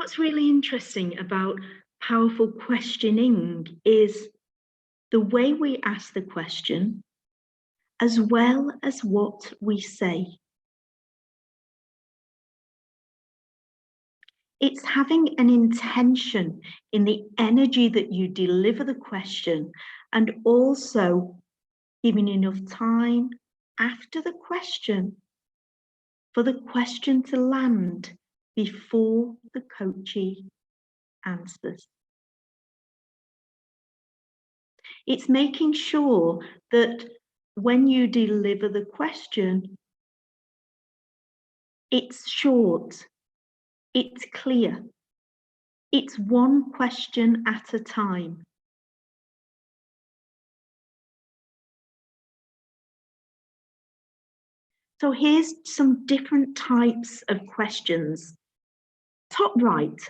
what's really interesting about powerful questioning is the way we ask the question, as well as what we say. It's having an intention in the energy that you deliver the question, and also giving enough time after the question for the question to land before the coachee answers. It's making sure that when you deliver the question, it's short, it's clear, it's one question at a time. So here's some different types of questions. Top right,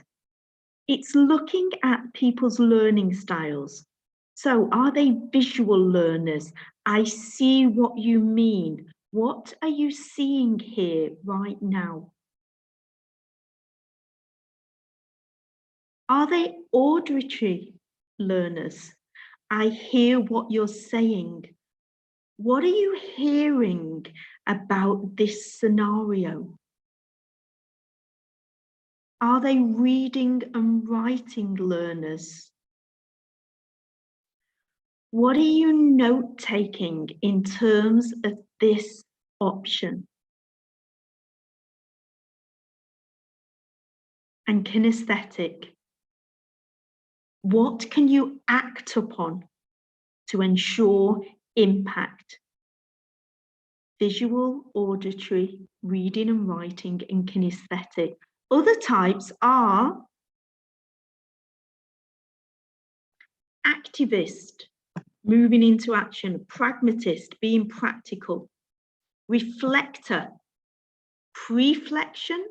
it's looking at people's learning styles. So are they visual learners? I see what you mean. What are you seeing here right now? Are they auditory learners? I hear what you're saying. What are you hearing about this scenario? Are they reading and writing learners? What are you note-taking in terms of this option? And kinesthetic. What can you act upon to ensure impact? Visual, auditory, reading and writing, and kinesthetic. Other types are activist, moving into action, pragmatist, being practical, reflector, preflection.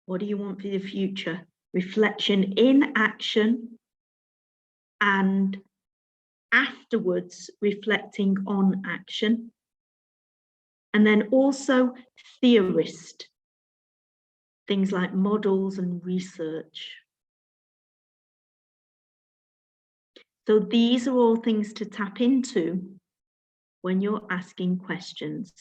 What do you want for the future? Reflection in action, and afterwards reflecting on action. And then also theorist, things like models and research. So these are all things to tap into when you're asking questions.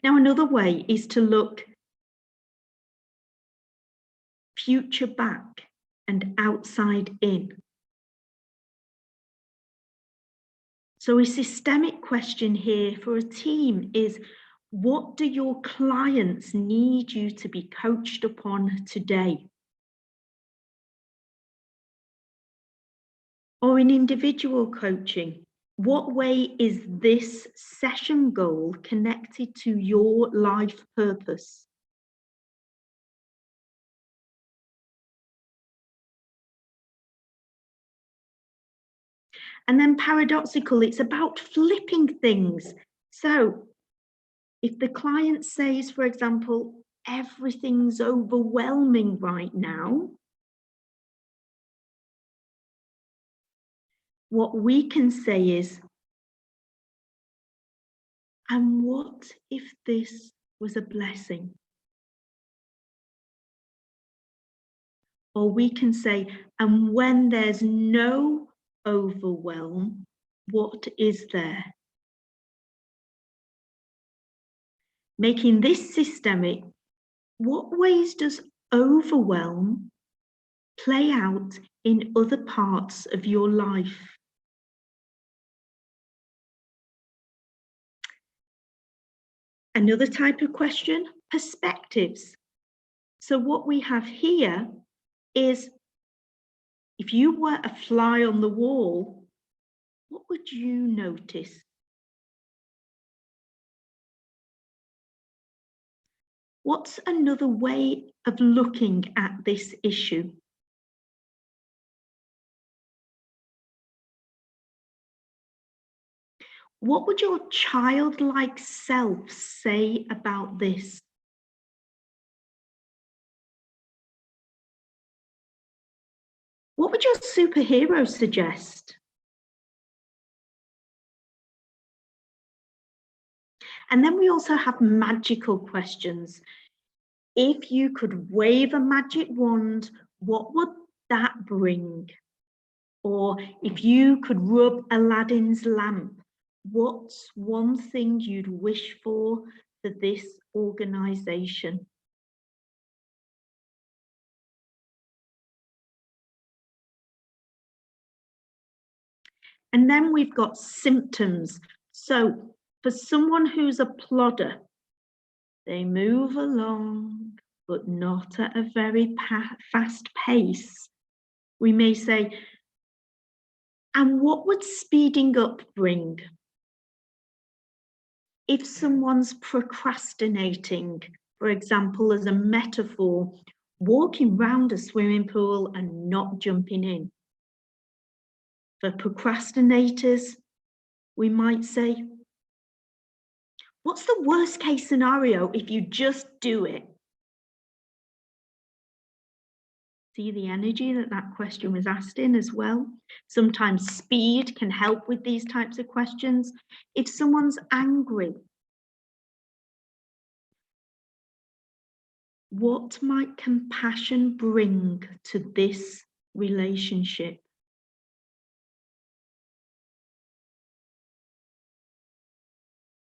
Now, another way is to look future back and outside in. So a systemic question here for a team is, what do your clients need you to be coached upon today? Or in individual coaching, what way is this session goal connected to your life purpose? And then paradoxical, it's about flipping things. So if the client says, for example, everything's overwhelming right now, what we can say is, and what if this was a blessing? Or we can say, and when there's no overwhelm, what is there? Making this systemic, what ways does overwhelm play out in other parts of your life? Another type of question, perspectives. So what we have here is, if you were a fly on the wall, what would you notice? What's another way of looking at this issue? What would your childlike self say about this? What would your superhero suggest? And then we also have magical questions. If you could wave a magic wand, what would that bring? Or if you could rub Aladdin's lamp, what's one thing you'd wish for this organization? And then we've got symptoms. So for someone who's a plodder, they move along, but not at a very fast pace. We may say, and what would speeding up bring? If someone's procrastinating, for example, as a metaphor, walking round a swimming pool and not jumping in. For procrastinators, we might say, what's the worst case scenario if you just do it? See the energy that question was asked in as well. Sometimes speed can help with these types of questions. If someone's angry, what might compassion bring to this relationship?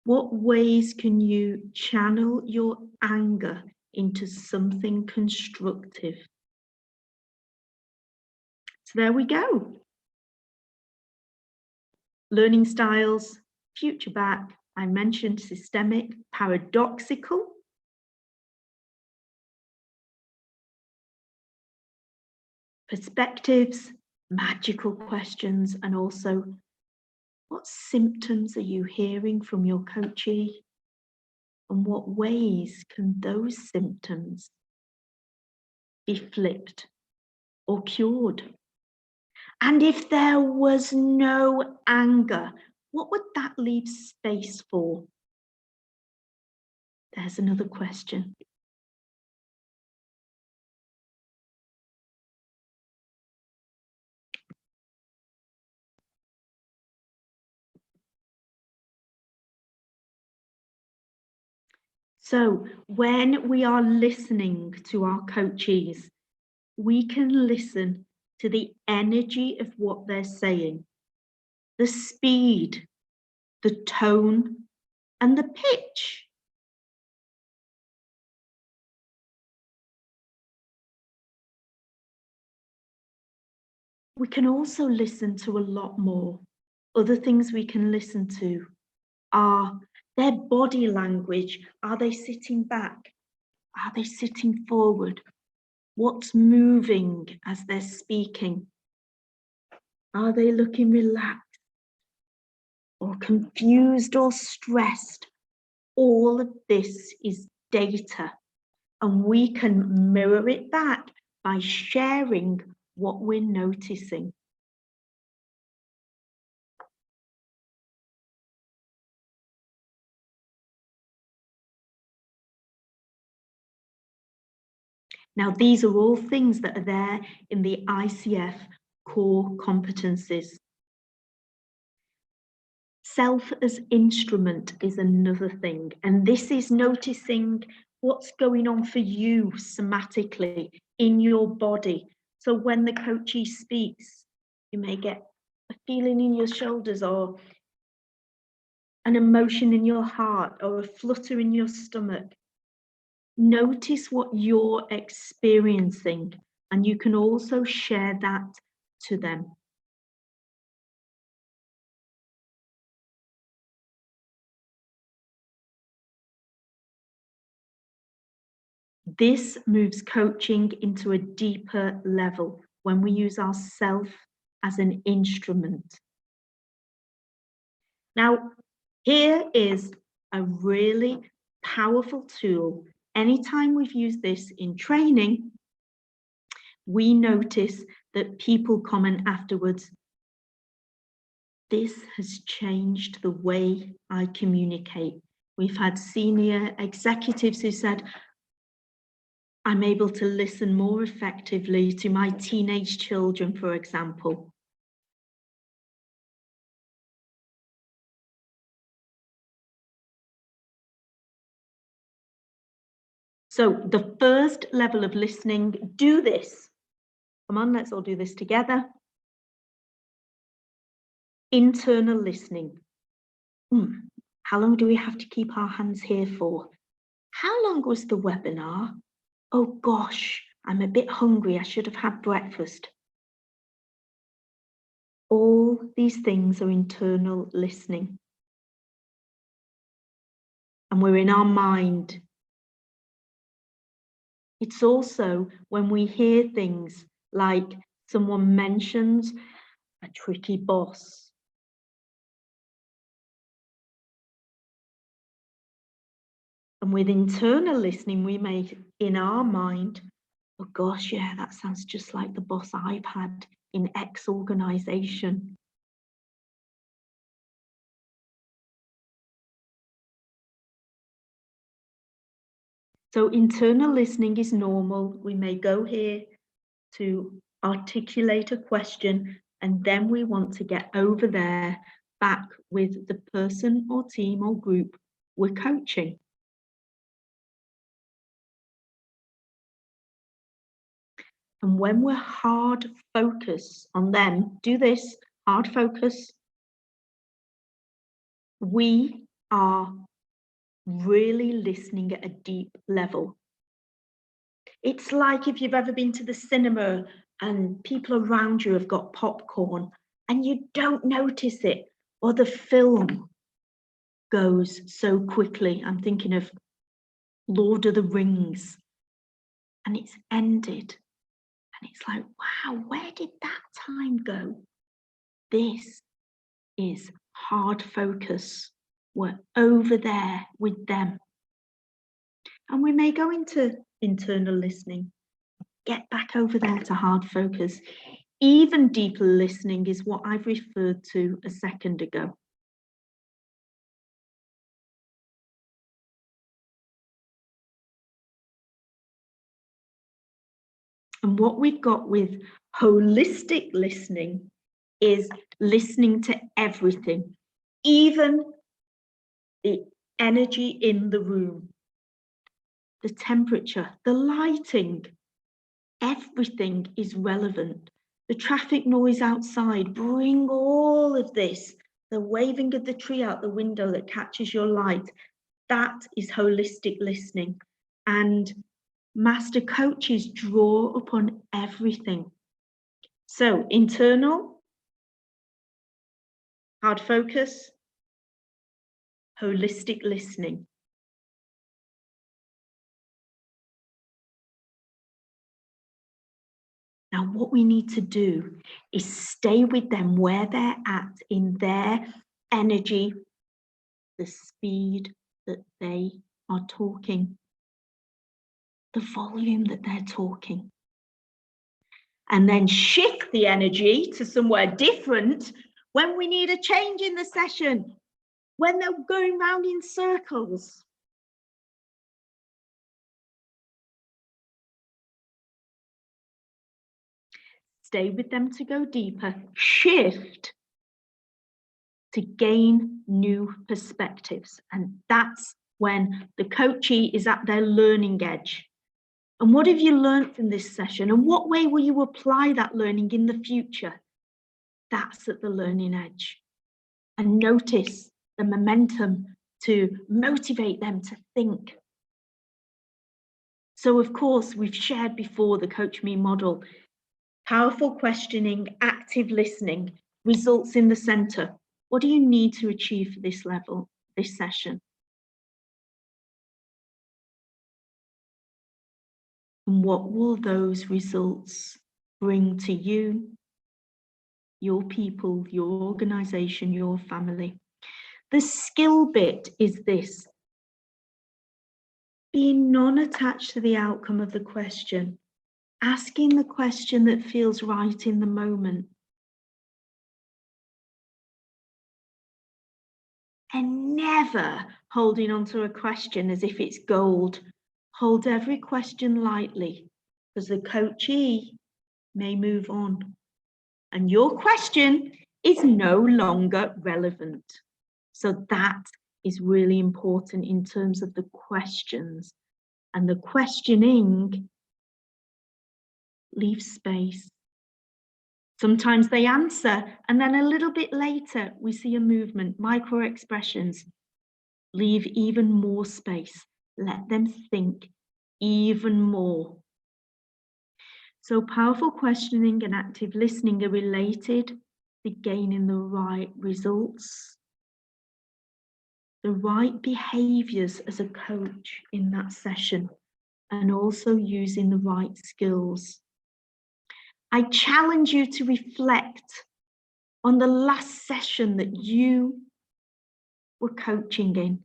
What ways can you channel your anger into something constructive? So there we go. Learning styles, future back, I mentioned systemic, paradoxical. Perspectives, magical questions, and also what symptoms are you hearing from your coachee? And what ways can those symptoms be flipped or cured? And if there was no anger, what would that leave space for? There's another question. So when we are listening to our coachees, we can listen to the energy of what they're saying, the speed, the tone, and the pitch. We can also listen to a lot more. Other things we can listen to are their body language. Are they sitting back? Are they sitting forward? What's moving as they're speaking? Are they looking relaxed or confused or stressed? All of this is data, and we can mirror it back by sharing what we're noticing. Now, these are all things that are there in the ICF core competencies. Self as instrument is another thing, and this is noticing what's going on for you somatically in your body. So when the coachee speaks, you may get a feeling in your shoulders or an emotion in your heart or a flutter in your stomach. Notice what you're experiencing, and you can also share that to them. This moves coaching into a deeper level when we use ourself as an instrument. Now, here is a really powerful tool. Anytime we've used this in training, we notice that people comment afterwards, this has changed the way I communicate. We've had senior executives who said, I'm able to listen more effectively to my teenage children, for example. So the first level of listening, do this. Come on, let's all do this together. Internal listening. How long do we have to keep our hands here for? How long was the webinar? Oh gosh, I'm a bit hungry. I should have had breakfast. All these things are internal listening. And we're in our mind. It's also when we hear things like someone mentions a tricky boss. And with internal listening, we may, in our mind, oh gosh, yeah, that sounds just like the boss I've had in X organization. So internal listening is normal. We may go here to articulate a question, and then we want to get over there back with the person or team or group we're coaching. And when we're hard focus on them, do this, hard focus, we are really listening at a deep level. It's like if you've ever been to the cinema and people around you have got popcorn and you don't notice it, or the film goes so quickly. I'm thinking of Lord of the Rings, and it's ended. And it's like, wow, where did that time go? This is hard focus. We're over there with them. And we may go into internal listening, get back over there to hard focus. Even deeper listening is what I've referred to a second ago. And what we've got with holistic listening is listening to everything, even the energy in the room, the temperature, the lighting, everything is relevant. The traffic noise outside, bring all of this, the waving of the tree out the window that catches your light, that is holistic listening. And master coaches draw upon everything. So internal, hard focus, holistic listening. Now, what we need to do is stay with them where they're at in their energy, the speed that they are talking, the volume that they're talking. And then shift the energy to somewhere different when we need a change in the session, when they're going round in circles. Stay with them to go deeper, shift to gain new perspectives. And that's when the coachee is at their learning edge. And what have you learned from this session? And what way will you apply that learning in the future? That's at the learning edge. And notice the momentum to motivate them to think. So, of course, we've shared before the Coach Me model. Powerful questioning, active listening results in the center. What do you need to achieve for this level, this session? And what will those results bring to you, your people, your organization, your family? The skill bit is this: being non-attached to the outcome of the question, asking the question that feels right in the moment. And never holding onto a question as if it's gold. Hold every question lightly, because the coachee may move on. And your question is no longer relevant. So that is really important in terms of the questions. And the questioning leaves space. Sometimes they answer, and then a little bit later, we see a movement, micro expressions. Leave even more space. Let them think even more. So powerful questioning and active listening are related to gaining the right results, the right behaviors as a coach in that session, and also using the right skills. I challenge you to reflect on the last session that you were coaching in.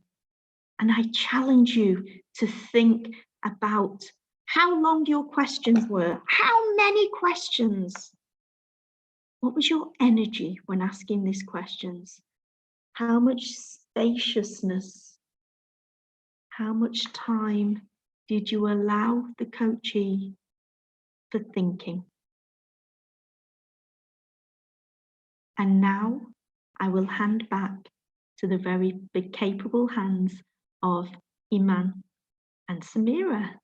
And I challenge you to think about how long your questions were. How many questions? What was your energy when asking these questions? How much spaciousness? How much time did you allow the coachee for thinking? And now I will hand back to the very big capable hands of Iman and Samira.